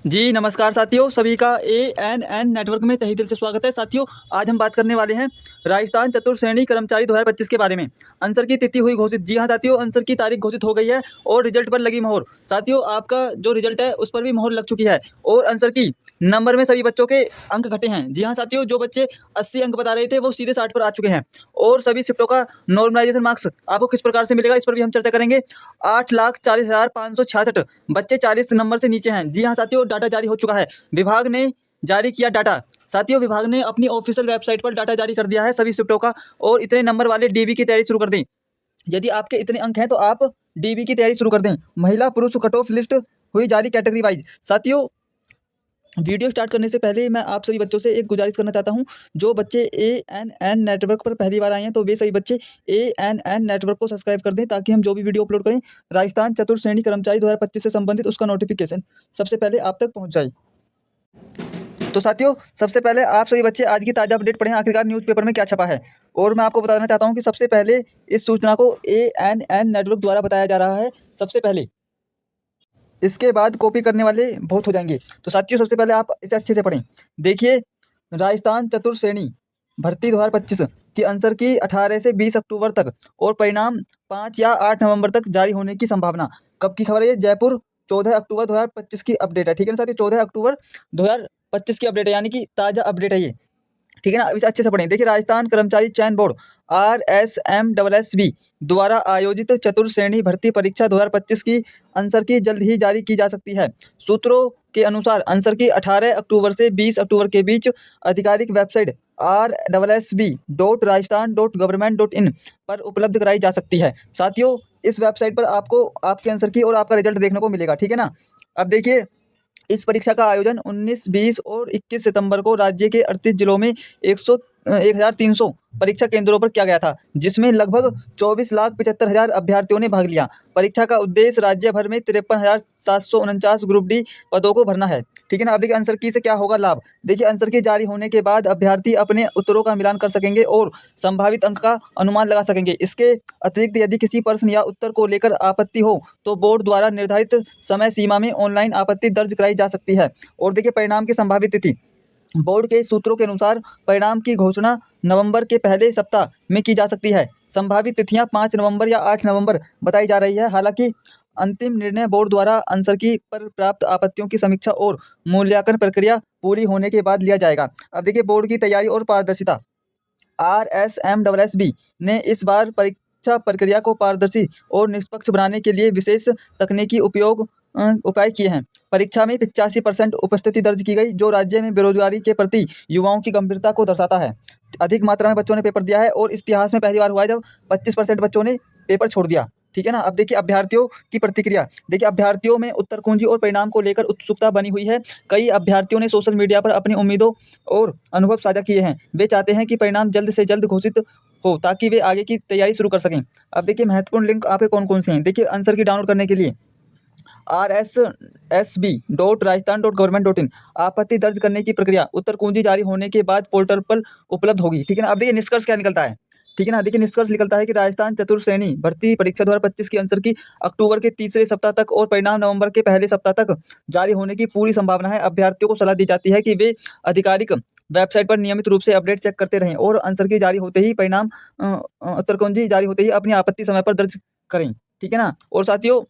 जी नमस्कार साथियों, सभी का एएनएन नेटवर्क में तहे दिल से स्वागत है। साथियों, आज हम बात करने वाले हैं राजस्थान चतुर्थ श्रेणी कर्मचारी 2025 के बारे में। आंसर की तिथि हुई घोषित। जी हाँ साथियों, आंसर की तारीख घोषित हो गई है और रिजल्ट पर लगी मोहर। साथियों, आपका जो रिजल्ट है उस पर भी मोहर लग चुकी है और आंसर की नंबर में सभी बच्चों के अंक घटे हैं। जी हाँ साथियों, जो बच्चे 80 अंक बता रहे थे वो सीधे 60 पर आ चुके हैं और सभी शिफ्टों का नॉर्मलाइजेशन मार्क्स आपको किस प्रकार से मिलेगा इस पर भी हम चर्चा करेंगे। 8,40,566 बच्चे 40 नंबर से नीचे हैं। जी हाँ साथियों, डाटा जारी हो चुका है। विभाग ने जारी किया डाटा। साथियों, विभाग ने अपनी ऑफिशियल वेबसाइट पर डाटा जारी कर दिया है सभी शिफ्टों का और इतने नंबर वाले डीबी की तैयारी शुरू कर दें। यदि आपके इतने अंक हैं तो आप डीबी की तैयारी शुरू कर दें। महिला पुरुष कट ऑफ लिस्ट हुई जारी कैटेगरी वाइज। साथियों, वीडियो स्टार्ट करने से पहले मैं आप सभी बच्चों से एक गुजारिश करना चाहता हूं। जो बच्चे एएनएन नेटवर्क पर पहली बार आए हैं तो वे सभी बच्चे एएनएन नेटवर्क को सब्सक्राइब कर दें ताकि हम जो भी वीडियो अपलोड करें राजस्थान चतुर्थ श्रेणी कर्मचारी 2025 से संबंधित उसका नोटिफिकेशन सबसे पहले आप तक पहुंच जाए। तो साथियों, सबसे पहले आप सभी बच्चे आज की ताज़ा अपडेट पढ़ें आखिरकार न्यूज़पेपर में क्या छपा है। और मैं आपको बताना चाहता हूँ कि सबसे पहले इस सूचना को एएनएन नेटवर्क द्वारा बताया जा रहा है सबसे पहले। इसके बाद कॉपी करने वाले बहुत हो जाएंगे। तो साथियों, सबसे पहले आप इसे अच्छे से पढ़ें। देखिए, राजस्थान चतुर्थ श्रेणी भर्ती 2025 की आंसर की 18 से 20 अक्टूबर तक और परिणाम 5 या 8 नवंबर तक जारी होने की संभावना। कब की खबर है ये? जयपुर 14 अक्टूबर 2025 की अपडेट है। ठीक है ना साथियों, 14 अक्टूबर 2025 की अपडेट है, यानी कि ताज़ा अपडेट है ये। ठीक है ना, इसे अच्छे से पढ़ें। देखिए, राजस्थान कर्मचारी चयन बोर्ड RSMSSB द्वारा आयोजित चतुर्थ श्रेणी भर्ती परीक्षा 2025 की आंसर की जल्द ही जारी की जा सकती है। सूत्रों के अनुसार आंसर की 18 अक्टूबर से 20 अक्टूबर के बीच आधिकारिक वेबसाइट rssb.rajasthan.government.in पर उपलब्ध कराई जा सकती है। साथियों, इस वेबसाइट पर आपको आपके आंसर की और आपका रिजल्ट देखने को मिलेगा। ठीक है ना। अब देखिए, इस परीक्षा का आयोजन 19, 20 और 21 सितंबर को राज्य के 38 जिलों में 1,300 परीक्षा केंद्रों पर किया गया था, जिसमें लगभग 24,75,000 अभ्यर्थियों ने भाग लिया। परीक्षा का उद्देश्य राज्य भर में 53,749 ग्रुप डी पदों को भरना है। ठीक है ना। अब देखिए, आंसर की से क्या होगा लाभ। देखिए, आंसर की जारी होने के बाद अभ्यर्थी अपने उत्तरों का मिलान कर सकेंगे और संभावित अंक का अनुमान लगा सकेंगे। इसके अतिरिक्त यदि किसी प्रश्न या उत्तर को लेकर आपत्ति हो तो बोर्ड द्वारा निर्धारित समय सीमा में ऑनलाइन आपत्ति दर्ज कराई जा सकती है। और देखिए, परिणाम की संभावित तिथि। बोर्ड के सूत्रों के अनुसार परिणाम की घोषणा नवंबर के पहले सप्ताह में की जा सकती है। संभावित तिथियां 5 नवंबर या 8 नवंबर बताई जा रही है। हालांकि अंतिम निर्णय बोर्ड द्वारा आंसर की पर प्राप्त आपत्तियों की समीक्षा और मूल्यांकन प्रक्रिया पूरी होने के बाद लिया जाएगा। अब देखिए, बोर्ड की तैयारी और पारदर्शिता। RSMSSB ने इस बार परीक्षा प्रक्रिया को पारदर्शी और निष्पक्ष बनाने के लिए विशेष तकनीकी उपाय किए हैं। परीक्षा में 85% उपस्थिति दर्ज की गई, जो राज्य में बेरोजगारी के प्रति युवाओं की गंभीरता को दर्शाता है। अधिक मात्रा में बच्चों ने पेपर दिया है और इतिहास में पहली बार हुआ है जब 25% बच्चों ने पेपर छोड़ दिया। ठीक है ना। अब देखिए, अभ्यर्थियों की प्रतिक्रिया। देखिए, अभ्यर्थियों में उत्तर कुंजी और परिणाम को लेकर उत्सुकता बनी हुई है। कई अभ्यर्थियों ने सोशल मीडिया पर अपनी उम्मीदों और अनुभव साझा किए हैं। वे चाहते हैं कि परिणाम जल्द से जल्द घोषित हो ताकि वे आगे की तैयारी शुरू कर सकें। अब देखिए, महत्वपूर्ण लिंक आपके कौन कौन से हैं। देखिए, आंसर की डाउनलोड करने के लिए RSSB.rajasthan.government.in आपत्ति दर्ज करने की प्रक्रिया उत्तर कुंजी जारी होने के बाद पोर्टल पर उपलब्ध होगी। ठीक है ना। अब देखिए, निष्कर्ष क्या निकलता है। ठीक है ना। देखिए, निष्कर्ष निकलता है कि राजस्थान चतुर्थ श्रेणी भर्ती परीक्षा 2025 की आंसर की अक्टूबर के तीसरे सप्ताह तक और परिणाम नवंबर के पहले सप्ताह तक जारी होने की पूरी संभावना है। अभ्यर्थियों को सलाह दी जाती है कि वे आधिकारिक वेबसाइट पर नियमित रूप से अपडेट चेक करते रहें और आंसर की जारी होते ही परिणाम उत्तर कुंजी जारी होते ही अपनी आपत्ति समय पर दर्ज करें। ठीक है ना। और साथियों,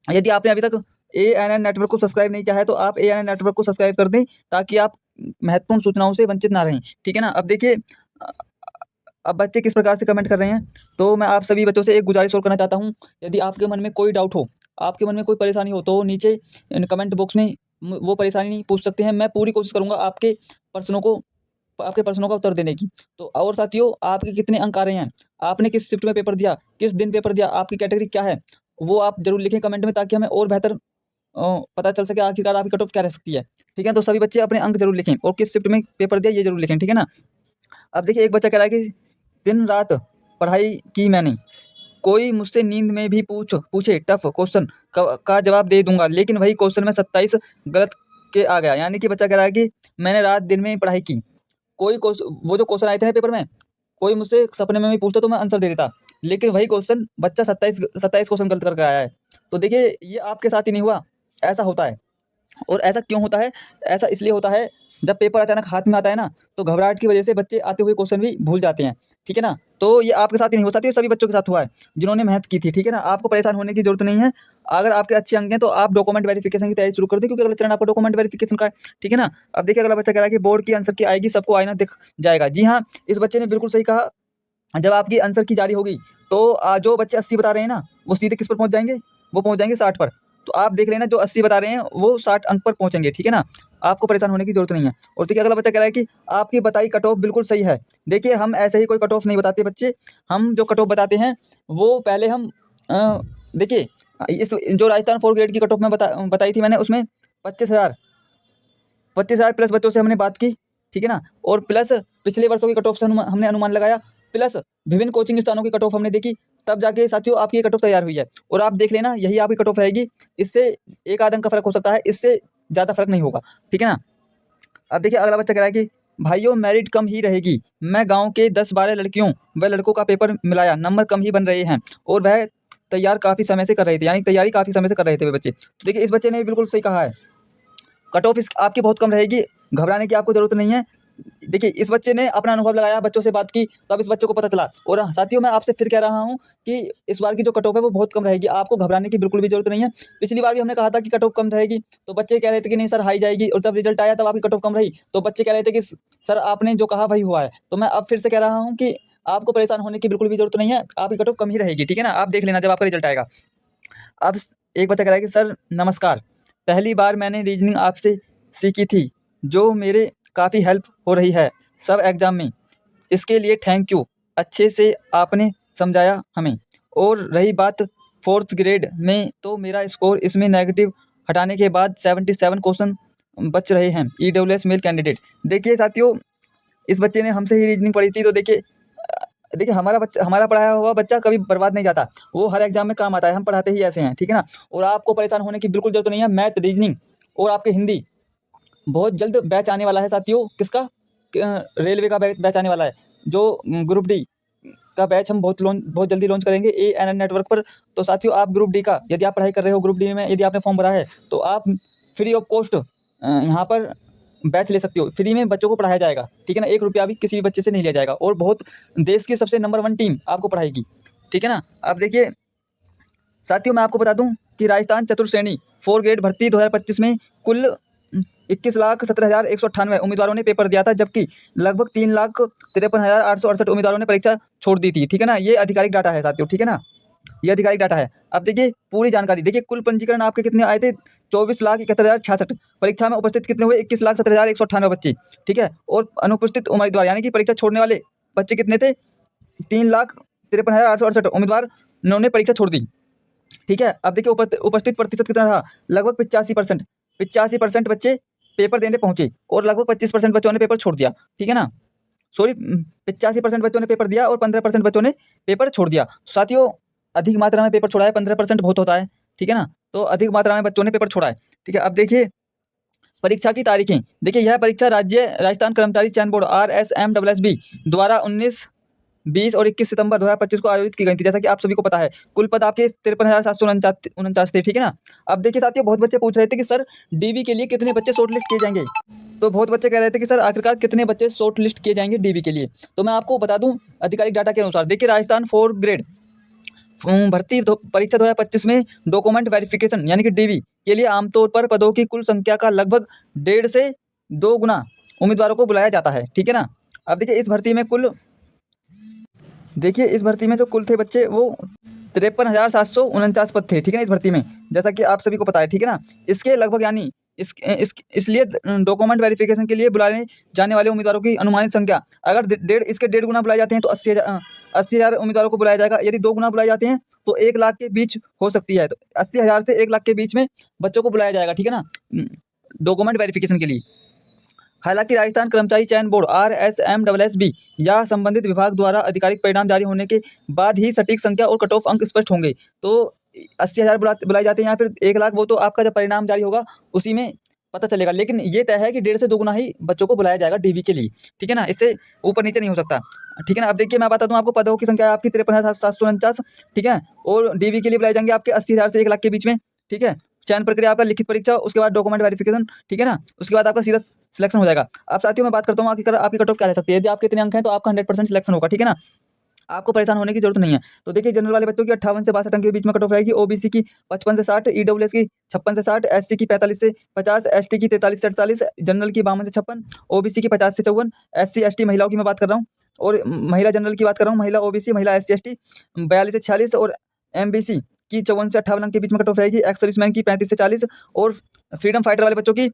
यदि आपने अभी तक एएनएन नेटवर्क को सब्सक्राइब नहीं किया है तो आप एएनएन नेटवर्क को सब्सक्राइब कर दें ताकि आप महत्वपूर्ण सूचनाओं से वंचित ना रहें। ठीक है ना। अब देखिए, अब बच्चे किस प्रकार से कमेंट कर रहे हैं, तो मैं आप सभी बच्चों से एक गुजारिश और करना चाहता हूँ। यदि आपके मन में कोई डाउट हो, आपके मन में कोई परेशानी हो, तो नीचे कमेंट बॉक्स में वो परेशानी पूछ सकते हैं। मैं पूरी कोशिश करूँगा आपके प्रश्नों का उत्तर देने की। तो और साथियों, आपके कितने अंक आ रहे हैं, आपने किस शिफ्ट में पेपर दिया, किस दिन पेपर दिया, आपकी कैटेगरी क्या है, वो आप जरूर लिखें कमेंट में ताकि हमें और बेहतर पता चल सके आखिरकार आपकी कट ऑफ क्या रह सकती है। ठीक है। तो सभी बच्चे अपने अंक जरूर लिखें और किस शिफ्ट में पेपर दिया ये जरूर लिखें। ठीक है ना। अब देखिए, एक बच्चा कह रहा है कि दिन रात पढ़ाई की मैंने, कोई मुझसे नींद में भी पूछे टफ क्वेश्चन का जवाब दे दूंगा, लेकिन वही क्वेश्चन में 27 गलत के आ गया। यानी कि बच्चा कह रहा है कि मैंने रात दिन में पढ़ाई की, कोई वो जो क्वेश्चन आए थे ना पेपर में, कोई मुझसे सपने में भी पूछता तो मैं आंसर दे देता, लेकिन वही क्वेश्चन बच्चा 27 क्वेश्चन गलत करके आया है। तो देखिए, ये आपके साथ ही नहीं हुआ, ऐसा होता है। और ऐसा क्यों होता है? ऐसा इसलिए होता है, जब पेपर अचानक हाथ में आता है ना, तो घबराहट की वजह से बच्चे आते हुए क्वेश्चन भी भूल जाते हैं, ठीक है ना? तो ये आपके साथ ही नहीं हो सकती, ये सभी बच्चों के साथ हुआ है, जिन्होंने मेहनत की थी, ठीक है ना? आपको परेशान होने की ज़रूरत नहीं है। अगर आपके अच्छे अंक हैं, तो आप डॉक्यूमेंट वेरिफिकेशन की तैयारी शुरू कर दें, क्योंकि अगला चरण आपका डॉक्यूमेंट वेरिफिकेशन का है, ठीक है ना? अब देखिए अगला बच्चा कह रहा है कि बोर्ड की आंसर की आएगी, सबको आईना दिख जाएगा। जी हाँ, इस बच्चे ने बिल्कुल सही कहा। जब आपकी आंसर की जारी होगी, तो जो बच्चे 80 बता रहे हैं ना, वो सीधे किस पर पहुँच जाएँगे? वो पहुँच जाएँगे 60 पर। तो आप देख लेना, जो 80 बता रहे हैं, वो 60 अंक पर पहुँचेंगे, ठीक है ना? आपको परेशान होने की ज़रूरत नहीं है। और देखिए अगला बच्चा कह रहा है कि आपकी बताई कट ऑफ बिल्कुल सही है। देखिए हम ऐसे ही कोई कट ऑफ नहीं बताते बच्चे, हम जो कट ऑफ बताते हैं, वो पहले हम देखिए इस जो राजस्थान 4 ग्रेड की कट ऑफ मैं बताई थी मैंने, उसमें 25,000 प्लस बच्चों से हमने बात की, ठीक है ना? और प्लस पिछले वर्षों की कट ऑफ से हमने अनुमान लगाया, प्लस विभिन्न कोचिंग स्थानों की कट ऑफ हमने देखी, तब जाके साथियों आपकी ये कट ऑफ तैयार हुई है। और आप देख लेना, यही आपकी कट ऑफ रहेगी। इससे 1 आध अंक का फ़र्क हो सकता है, इससे ज़्यादा फ़र्क नहीं होगा, ठीक है ना? अब देखिए अगला बच्चा कह रहा है कि भाइयों मेरिट कम ही रहेगी। मैं गाँव के 10-12 लड़कियों व लड़कों का पेपर मिलाया, नंबर कम ही बन रहे हैं, और वह तैयार काफ़ी समय से कर रहे थे, यानी तैयारी काफ़ी समय से कर रहे थे वे बच्चे। तो देखिए इस बच्चे ने बिल्कुल सही कहा है। कट ऑफ इस आपकी बहुत कम रहेगी, घबराने की आपको ज़रूरत नहीं है। देखिए इस बच्चे ने अपना अनुभव लगाया, बच्चों से बात की, तब इस बच्चे को पता चला। और साथियों मैं आपसे फिर कह रहा हूँ कि इस बार की जो कट ऑफ है वो बहुत कम रहेगी, आपको घबराने की बिल्कुल भी ज़रूरत नहीं है। पिछली बार भी हमने कहा था कि कट ऑफ कम रहेगी, तो बच्चे कह रहे थे कि नहीं सर हाई जाएगी, और जब रिजल्ट आया तब आपकी कट ऑफ कम रही, तो बच्चे कह रहे थे कि सर आपने जो कहा वही हुआ है। तो मैं अब फिर से कह रहा हूँ कि आपको परेशान होने की बिल्कुल भी ज़रूरत नहीं है, आपकी कट ऑफ कम ही रहेगी, ठीक है ना? आप देख लेना जब आपका रिजल्ट आएगा। अब एक बच्चा कह रहा है कि सर नमस्कार, पहली बार मैंने रीजनिंग आपसे सीखी थी, जो मेरे काफ़ी हेल्प हो रही है सब एग्ज़ाम में। इसके लिए थैंक यू। अच्छे से आपने समझाया हमें। और रही बात 4th ग्रेड में, तो मेरा स्कोर इसमें नेगेटिव हटाने के बाद 77 क्वेश्चन बच रहे हैं। EWS male candidate. देखिए साथियों, इस बच्चे ने हमसे ही रीजनिंग पढ़ी थी, तो देखिए हमारा पढ़ाया हुआ बच्चा कभी बर्बाद नहीं जाता, वो हर एग्जाम में काम आता है, हम पढ़ाते ही ऐसे हैं, ठीक है ना? और आपको परेशान होने की बिल्कुल ज़रूरत नहीं है। मैथ, रीजनिंग और आपके हिंदी बहुत जल्द बैच आने वाला है साथियों। किसका? रेलवे का बैच आने वाला है, जो ग्रुप डी का बैच हम बहुत जल्दी लॉन्च करेंगे ANN नेटवर्क पर। तो साथियों आप ग्रुप डी का, यदि आप पढ़ाई कर रहे हो ग्रुप डी में, यदि आपने फॉर्म भरा है, तो आप फ्री ऑफ कॉस्ट यहाँ पर बैच ले सकते हो। फ्री में बच्चों को पढ़ाया जाएगा, ठीक है ना? 1 रुपया भी किसी भी बच्चे से नहीं लिया जाएगा, और बहुत देश की सबसे नंबर 1 टीम आपको पढ़ाएगी, ठीक है ना? अब देखिए साथियों मैं आपको बता दूं कि राजस्थान चतुर्थ श्रेणी 4 ग्रेड भर्ती 2025 में कुल 21,17,198 उम्मीदवारों ने पेपर दिया था, जबकि लगभग 3,53,868 उम्मीदवारों ने परीक्षा छोड़ दी थी, ठीक है ना? ये आधिकारिक डाटा है साथियों, ठीक है ना? ये आधिकारिक डाटा है। अब देखिए पूरी जानकारी देखिए, कुल पंजीकरण आपके कितने आए थे? 24,71,066। परीक्षा में उपस्थित कितने हुए? 21,17,198 बच्चे, ठीक है? और अनुपस्थित उम्मीदवार यानी कि परीक्षा छोड़ने वाले बच्चे कितने थे? 3,53,868 उम्मीदवार ने परीक्षा छोड़ दी, ठीक है? अब देखिए उपस्थित प्रतिशत कितना रहा? लगभग 85%। 85% बच्चे पेपर देने पहुंचे, और लगभग 25% बच्चों ने पेपर छोड़ दिया, ठीक है ना? सॉरी, 85% बच्चों ने पेपर दिया और 15% बच्चों ने पेपर छोड़ दिया। साथियों अधिक मात्रा में पेपर छोड़ा है, 15% बहुत होता है, ठीक है ना? तो अधिक मात्रा में बच्चों ने पेपर छोड़ा है, ठीक है? अब देखिए परीक्षा की तारीखें। देखिए यह परीक्षा राज्य राजस्थान कर्मचारी चयन बोर्ड RSMSSB द्वारा 19, 20 और 21 सितंबर 2025 को आयोजित की गई थी। जैसा कि आप सभी को पता है, कुल पद आपके 53,749 थे, ठीक है ना? अब देखिए साथियों बहुत बच्चे पूछ रहे थे कि सर डीबी के लिए कितने बच्चे शॉर्ट लिस्ट किए जाएंगे। तो बहुत बच्चे कह रहे थे कि सर आखिरकार कितने बच्चे शॉर्ट लिस्ट किए जाएंगे डीबी के लिए। तो मैं आपको बता दूं आधिकारिक डाटा के अनुसार, देखिए राजस्थान 4 ग्रेड भर्ती परीक्षा 2025 में डॉक्यूमेंट वेरिफिकेशन यानी कि डीवी के लिए आमतौर पर पदों की कुल संख्या का लगभग 1.5 से 2 गुना उम्मीदवारों को बुलाया जाता है, ठीक है ना? अब देखिए इस भर्ती में जो कुल थे बच्चे, वो 53,749 पद थे, ठीक है ना? इस भर्ती में, जैसा कि आप सभी को पता है, ठीक है ना? इसके लगभग यानी इसलिए डॉक्यूमेंट वेरिफिकेशन के लिए बुलाए जाने वाले उम्मीदवारों की अनुमानित संख्या अगर इसके 1.5 गुना बुलाए जाते हैं तो 80,000 उम्मीदवारों को बुलाया जाएगा। यदि 2 गुना बुलाए जाते हैं तो 1 लाख के बीच हो सकती है। तो 80,000 से 1 लाख के बीच में बच्चों को बुलाया जाएगा, ठीक है ना? डॉक्यूमेंट वेरिफिकेशन के लिए। हालांकि राजस्थान कर्मचारी चयन बोर्ड RSMSSB या संबंधित विभाग द्वारा आधिकारिक परिणाम जारी होने के बाद ही सटीक संख्या और कट ऑफ अंक स्पष्ट होंगे। तो 80,000 बुलाए जाते हैं या फिर 1 लाख, वो तो आपका जब परिणाम जारी होगा उसी में पता चलेगा। लेकिन ये तय है कि 1.5 से 2 गुना ही बच्चों को बुलाया जाएगा डीवी के लिए, ठीक है ना? इससे ऊपर नीचे नहीं हो सकता, ठीक है ना? अब देखिए मैं बता दूं आपको, पदों की संख्या आपकी 53,749, ठीक है? और डीवी के लिए बुलाए जाएंगे आपके 80,000 से 1 लाख के बीच में, ठीक है? चयन प्रक्रिया आपका लिखित परीक्षा, उसके बाद डॉक्यूमेंट वेरिफिकेशन, ठीक है ना, उसके बाद आपका सीधा सिलेक्शन हो जाएगा। अब साथियों मैं बात करता हूँ आपकी कट ऑफ क्या रह सकती है। यदि आपके इतने अंक हैं तो आपका 100% सिलेक्शन होगा, ठीक है ना, आपको परेशान होने की जरूरत नहीं है। तो देखिए जनरल वाले बच्चों की 58 से 62 अंक के बीच में कट ऑफ रहेगी, ओबीसी की 55 से 60, ईडब्ल्यूएस की 56 से 60, एससी की 45 से 50, एसटी की 43 से 48, जनरल की 52 से 56, ओबीसी की 50 से 54, एससी एसटी महिलाओं की मैं बात कर रहा हूँ, और महिला जनरल की बात कर रहा हूँ, महिला ओबीसी, महिला एससी एसटी 42 से 46, और एमबीसी की 54 से 58 अंक के बीच में कट ऑफ रहेगी, एक्स सर्विसमैन की 35 से 40, और फ्रीडम फाइटर वाले बच्चों की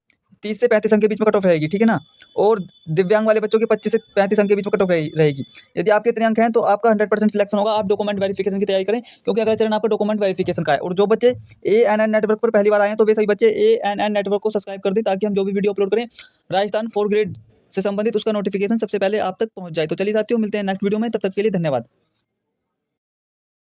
30 से 35 अंक के बीच में कट ऑफ रहेगी, ठीक है ना, और दिव्यांग वाले बच्चों की 25 से 35 अंक के बीच में कट ऑफ रहेगी। यदि आपके इतने अंक हैं तो आपका 100% सिलेक्शन होगा। आप डॉक्यूमेंट वेरिफिकेशन की तैयारी करें, क्योंकि अगला चरण आपका डॉक्यूमेंट वेरिफिकेशन का है। और जो बच्चे ANN नेटवर्क पर पहली बार आए हैं तो वे सभी बच्चे ANN नेटवर्क को सब्सक्राइब कर दें, ताकि हम जो भी वीडियो अपलोड करें राजस्थान 4 ग्रेड से संबंधित उसका नोटिफिकेशन सबसे पहले आप तक पहुंच जाए। तो चलिए साथियों, मिलते हैं नेक्स्ट वीडियो में, तब तक के लिए धन्यवाद।